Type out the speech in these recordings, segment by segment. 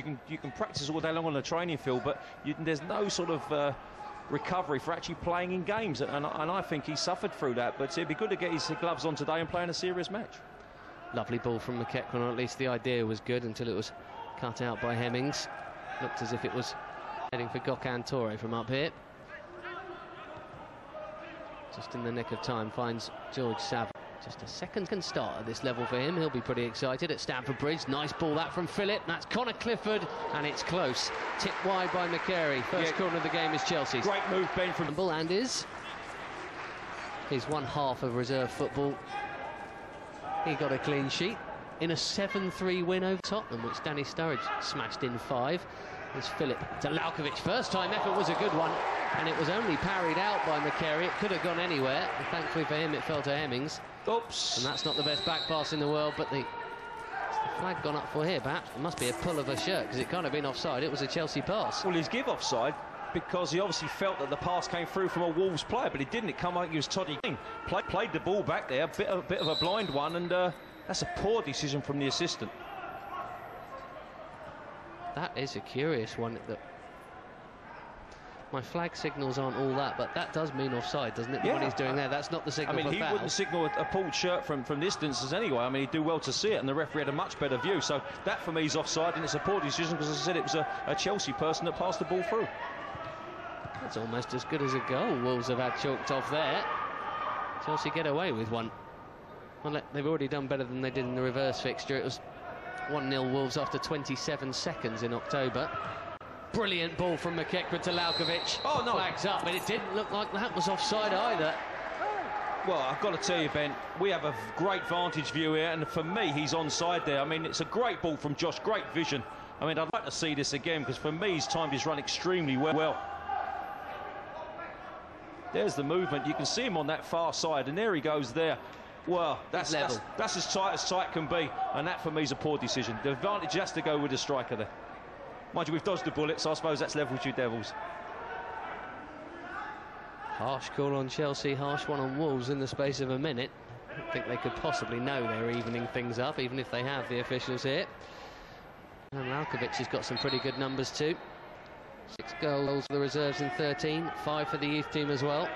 practice. You can practice all day long on the training field, but there's no sort of recovery for actually playing in games, and I think he suffered through that. But it'd be good to get his gloves on today and play in a serious match. Lovely ball from McEachran, or at least the idea was good until it was cut out by Hemmings. Looked as if it was heading for Gokhan Tore from up here. Just in the nick of time finds George Saville. Just a second start at this level for him. He'll be pretty excited at Stamford Bridge. Nice ball that from Phillip. That's Conor Clifford, and it's close. Tipped wide by McCarey. First corner of the game is Chelsea's. Great move, Ben, from Turnbull, and is his one half of reserve football. He got a clean sheet in a 7-3 win over Tottenham, which Danny Sturridge smashed in 5. There's Phillip to Lalkovic. First time effort was a good one, and it was only parried out by McCarey. It could have gone anywhere, and thankfully for him it fell to Hemmings. Oops. And that's not the best back pass in the world, but the flag gone up for here, perhaps. It must be a pull of a shirt, because it can't have been offside. It was a Chelsea pass. Well, he's give offside because he obviously felt that the pass came through from a Wolves player, but it didn't. It come like he was Todd. Kane played the ball back there, a bit of a blind one, and that's a poor decision from the assistant. That is a curious one. My flag signals aren't all that, but that does mean offside, doesn't it? Yeah. What he's doing there, that's not the signal for foul. I mean, he wouldn't signal a pulled shirt from distances anyway. I mean, he'd do well to see it, and the referee had a much better view. So that, for me, is offside, and it's a poor decision because, as I said, it was a Chelsea person that passed the ball through. That's almost as good as a goal Wolves have had chalked off there. Chelsea get away with one. Well, they've already done better than they did in the reverse fixture. It was 1-0 Wolves after 27 seconds in October. Brilliant ball from McEachran to Lalkovic. Oh, no. Flags up, but it didn't look like that was offside either. Well, I've got to tell you, Ben, we have a great vantage view here, and for me, he's onside there. I mean, it's a great ball from Josh, great vision. I mean, I'd like to see this again, because for me, he's timed his run extremely well. There's the movement. You can see him on that far side, and there he goes there. Well, that's as tight can be, and that for me is a poor decision. The advantage has to go with the striker there. Mind you, we've dodged the bullet, so I suppose that's level with you Devils. Harsh call on Chelsea, harsh one on Wolves in the space of a minute. I don't think they could possibly know they're evening things up, even if they have the officials here. And Lalkovic has got some pretty good numbers too. 6 goals for the reserves in 13, 5 for the youth team as well.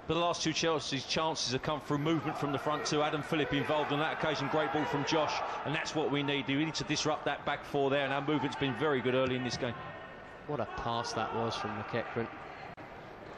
But the last 2 Chelsea's chances have come through movement from the front too. Adam Phillip involved on that occasion. Great ball from Josh, and that's what we need. We need to disrupt that back 4 there, and our movement's been very good early in this game. What a pass that was from McEachran.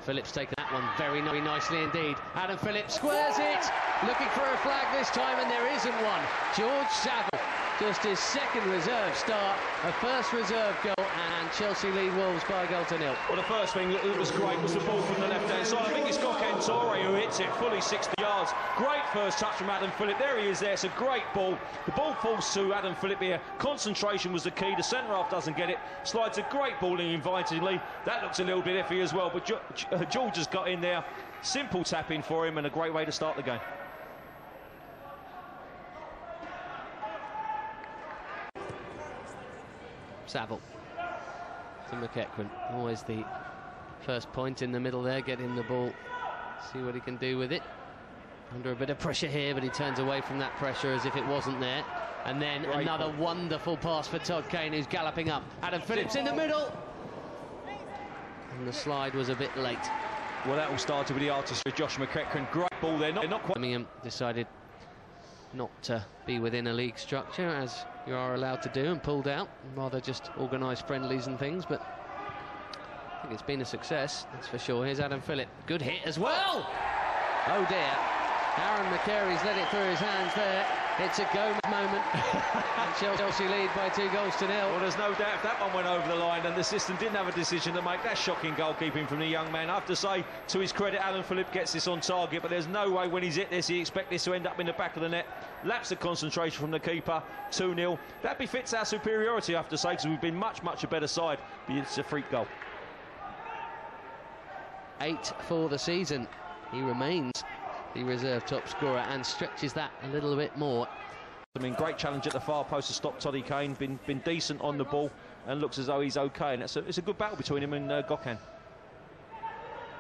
Phillip's taken that one very nicely indeed. Adam Phillip squares it, looking for a flag this time, and there isn't one. George Saville, just his second reserve start, a first reserve goal, and Chelsea lead Wolves by a goal to 0. Well, the first thing that was great was the ball from the left-hand side. I think it's Gokhan Tore who hits it fully 60 yards. Great first touch from Adam Phillip. There he is there. It's a great ball. The ball falls to Adam Phillip here. Concentration was the key. The centre-half doesn't get it. Slides a great ball in invitingly. That looks a little bit iffy as well, but George has got in there. Simple tap-in for him and a great way to start the game. Saville to McEachran, always the first point in the middle there, getting the ball, see what he can do with it. Under a bit of pressure here, but he turns away from that pressure as if it wasn't there. And then another wonderful pass for Todd Kane, who's galloping up. Adam Phillips in the middle, and the slide was a bit late. Well, that all started with the artistry of Josh McEachran. Great ball there, not quite. Birmingham decided not to be within a league structure, as you are allowed to do, and pulled out, and rather just organised friendlies and things, but I think it's been a success, that's for sure. Here's Adam Phillip, good hit as well! Oh dear, Aaron McCarey's let it through his hands there. It's a go moment, and Chelsea lead by 2 goals to 0. Well, there's no doubt if that one went over the line, and the system didn't have a decision to make. That shocking goalkeeping from the young man. I have to say, to his credit, Alan Phillip gets this on target, but there's no way when he's hit this, he expects this to end up in the back of the net. Lapse of concentration from the keeper, 2-0. That befits our superiority, I have to say, because we've been much a better side, but it's a freak goal. 8 for the season. He remains the reserve top scorer and stretches that a little bit more. I mean, great challenge at the far post to stop Toddy Kane. Been decent on the ball and looks as though he's okay. And it's a good battle between him and Gokhan.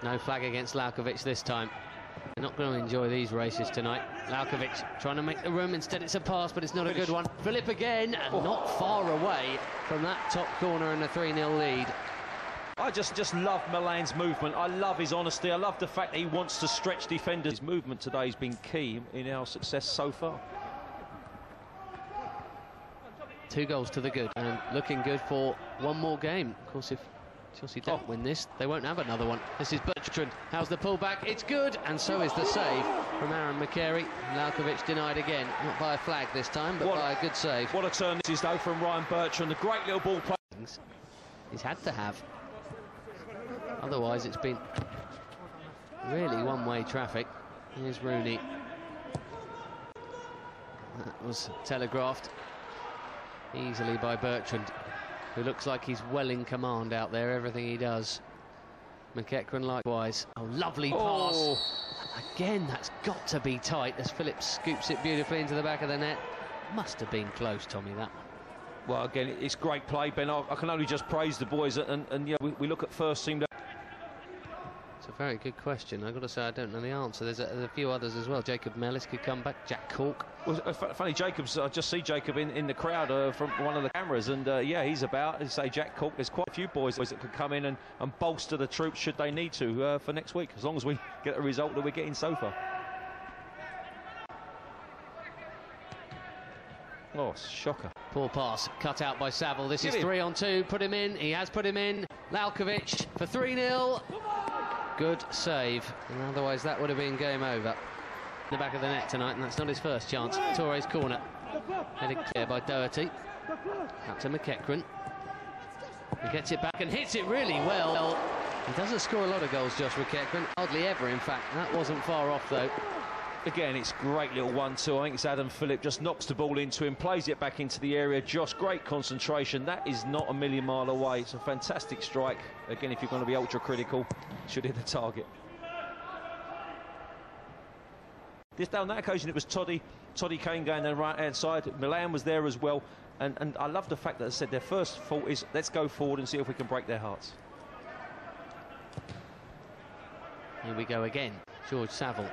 No flag against Lalkovic this time. They're not going to enjoy these races tonight. Lalkovic trying to make the room. Instead it's a pass, but it's not a good one. Phillip again, and not far away from that top corner and a 3-0 lead. I just love Milan's movement. I love his honesty. I love the fact that he wants to stretch defenders. His movement today has been key in our success so far. 2 goals to the good, and looking good for one more game. Of course, if Chelsea don't win this, they won't have another one. This is Bertrand. How's the pullback? It's good, and so is the save from McCarey. Lalkovic denied again, not by a flag this time, but by a good save. What a turn this is, though, from Ryan Bertrand. A great little ball play. He's had to have. Otherwise, it's been really one-way traffic. Here's Rooney. That was telegraphed easily by Bertrand, who looks like he's well in command out there, everything he does. McEachran likewise. Oh, lovely pass. Again, that's got to be tight as Phillip scoops it beautifully into the back of the net. Must have been close, Tommy, that one. Well, again, it's great play, Ben. I can only just praise the boys, and yeah, we look at first team. It's a very good question. I've got to say, I don't know the answer. There's a few others as well. Jacob Mellis could come back. Jack Cork. Well, funny, Jacob's. I just see Jacob in the crowd from one of the cameras, and yeah, he's about. As say, Jack Cork. There's quite a few boys that could come in and bolster the troops should they need to for next week, as long as we get the result that we're getting so far. Oh, shocker. Poor pass, cut out by Saville. This is 3-on-2. Put him in. He has put him in. Lalkovic for 3-0. Good save. And otherwise, that would have been game over. In the back of the net tonight, and that's not his first chance. Tore's corner. Headed clear by Doherty. Out to McEachran. He gets it back and hits it really well. He doesn't score a lot of goals, Josh McEachran. Hardly ever, in fact. That wasn't far off, though. Again, it's great little 1-2. I think it's Adam Phillip just knocks the ball into him, plays it back into the area. Josh, great concentration. That is not a million mile away. It's a fantastic strike. Again, if you're going to be ultra critical, should hit the target. On that occasion, it was Kane going down the right-hand side. Milan was there as well. And I love the fact that they said their first thought is, let's go forward and see if we can break their hearts. Here we go again. George Saville.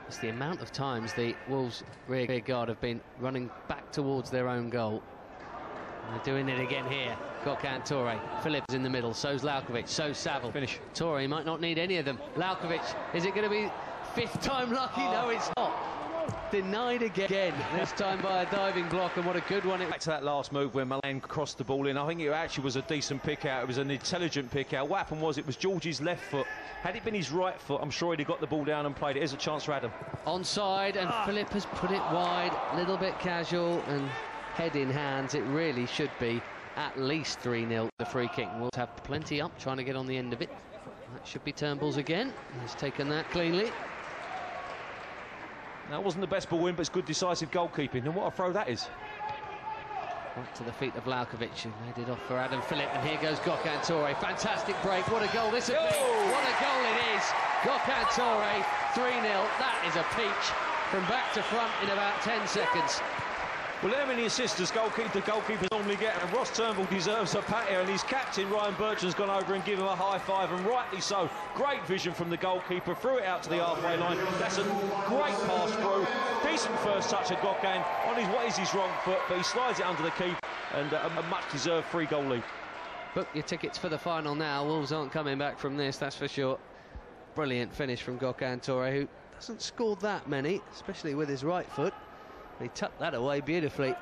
It's the amount of times the Wolves rear guard have been running back towards their own goal. And they're doing it again here. Gokhan Tore. Phillip's in the middle. So's Lalkovic. So's Saville. Finish. Tore might not need any of them. Lalkovic. Is it going to be 5th time lucky? No, it's not. Denied again. This time by a diving block, and what a good one. Back to that last move where Milan crossed the ball in. I think it actually was a decent pick out. It was an intelligent pick out. What happened was it was George's left foot. Had it been his right foot, I'm sure he'd have got the ball down and played it. Here's a chance for Adam. Onside, and Phillip has put it wide. A little bit casual and head in hands. It really should be at least 3-0. The free kick. We'll have plenty up, trying to get on the end of it. That should be Turnbull's again. He's taken that cleanly. That wasn't the best ball win, but it's good decisive goalkeeping. And what a throw that is. Right to the feet of Lalkovic, who made it off for Adam Phillip. And here goes Gokhan Tore. Fantastic break. What a goal this would be. What a goal it is. Gokhan Tore, 3-0. That is a peach from back to front in about 10 seconds. Well, how many assists does the goalkeepers normally get? And Ross Turnbull deserves a pat here, and his captain, Ryan Bertrand's gone over and given him a high five, and rightly so. Great vision from the goalkeeper, threw it out to the halfway line. That's a great pass through. Decent first touch of Gokhan on what is his wrong foot, but he slides it under the keeper, and a much-deserved 3-goal lead. Book your tickets for the final now. Wolves aren't coming back from this, that's for sure. Brilliant finish from Gokhan Tore, who doesn't score that many, especially with his right foot. He tucked that away beautifully.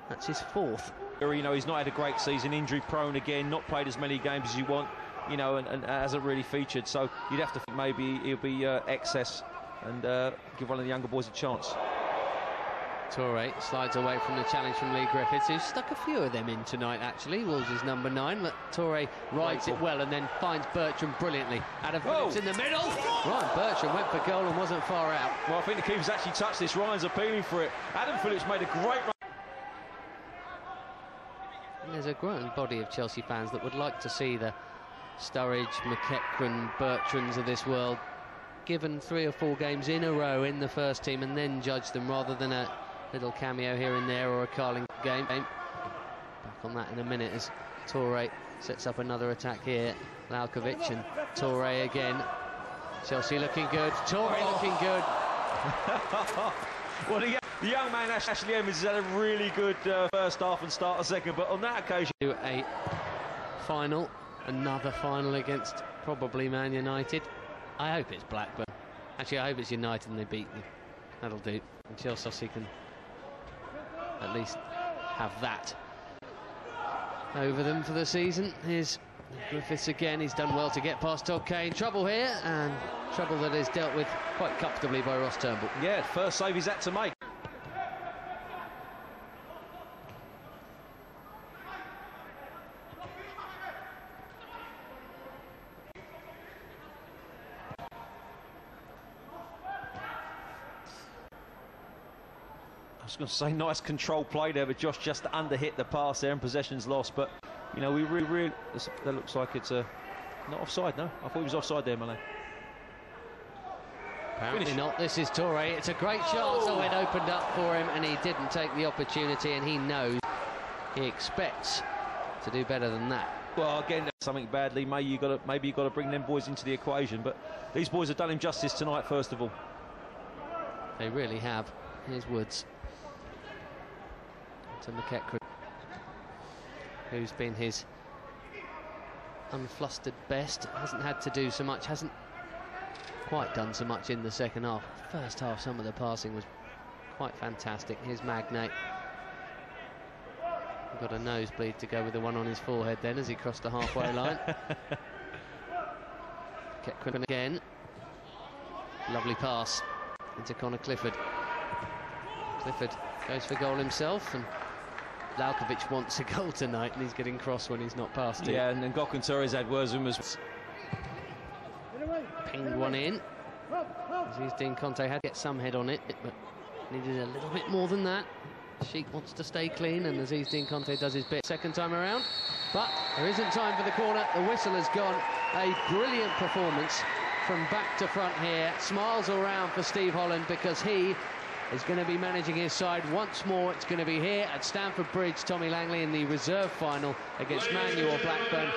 That's his 4th. You know, he's not had a great season, injury prone again, not played as many games as you want, you know, and hasn't really featured. So you'd have to think maybe he'll be excess and give one of the younger boys a chance. Tore slides away from the challenge from Leigh Griffiths, who stuck a few of them in tonight, actually. Wolves is number 9, but Tore rides it well and then finds Bertrand brilliantly. Adam Phillips in the middle. Ryan Bertrand went for goal and wasn't far out. Well, I think the keeper's actually touched this. Ryan's appealing for it. Adam Phillips made a great run. There's a growing body of Chelsea fans that would like to see the Sturridge, McEachran, Bertrands of this world given 3 or 4 games in a row in the first team and then judge them, rather than a little cameo here and there or a Carling game. Back on that in a minute as Tore sets up another attack here. Lalkovic and Tore again. Chelsea looking good. Tore looking good. Well, the young man Ashley Hemmings has had a really good first half and start a second, but on that occasion... A final, another final against probably Man United. I hope it's Blackburn. Actually, I hope it's United and they beat them. That'll do. And Chelsea can at least have that over them for the season. Here's Griffiths again. He's done well to get past Todd Kane. Trouble here, and trouble that is dealt with quite comfortably by Ross Turnbull. Yeah, first save he's had to make. I was going to say nice control play there, but Josh just under-hit the pass there and possession's lost. But, you know, we really that looks like it's not offside, no? I thought he was offside there, Milan. Apparently not. This is Tore. It's a great chance. Oh, it opened up for him and he didn't take the opportunity, and he knows, he expects to do better than that. Well, again, something badly. Maybe you got to bring them boys into the equation. But these boys have done him justice tonight, first of all. They really have. Here's Woods. To McEachran, who's been his unflustered best. Hasn't had to do so much, hasn't quite done so much in the second half. First half, some of the passing was quite fantastic. Here's Magany. Got a nosebleed to go with the one on his forehead then as he crossed the halfway line. McEachran again. Lovely pass into Conor Clifford. Clifford goes for goal himself, and Lalkovic wants a goal tonight, and he's getting cross when he's not past it. Yeah, and then Gokhan Tore's had words with him as pinged one in. Aziz Deen-Conteh had to get some head on it, but needed a little bit more than that. Sheik wants to stay clean, and Aziz Deen-Conteh does his bit second time around. But there isn't time for the corner. The whistle has gone. A brilliant performance from back to front here. Smiles all round for Steve Holland, because he is going to be managing his side once more. It's going to be here at Stamford Bridge, Tommy Langley, in the reserve final against Man U or Blackburn.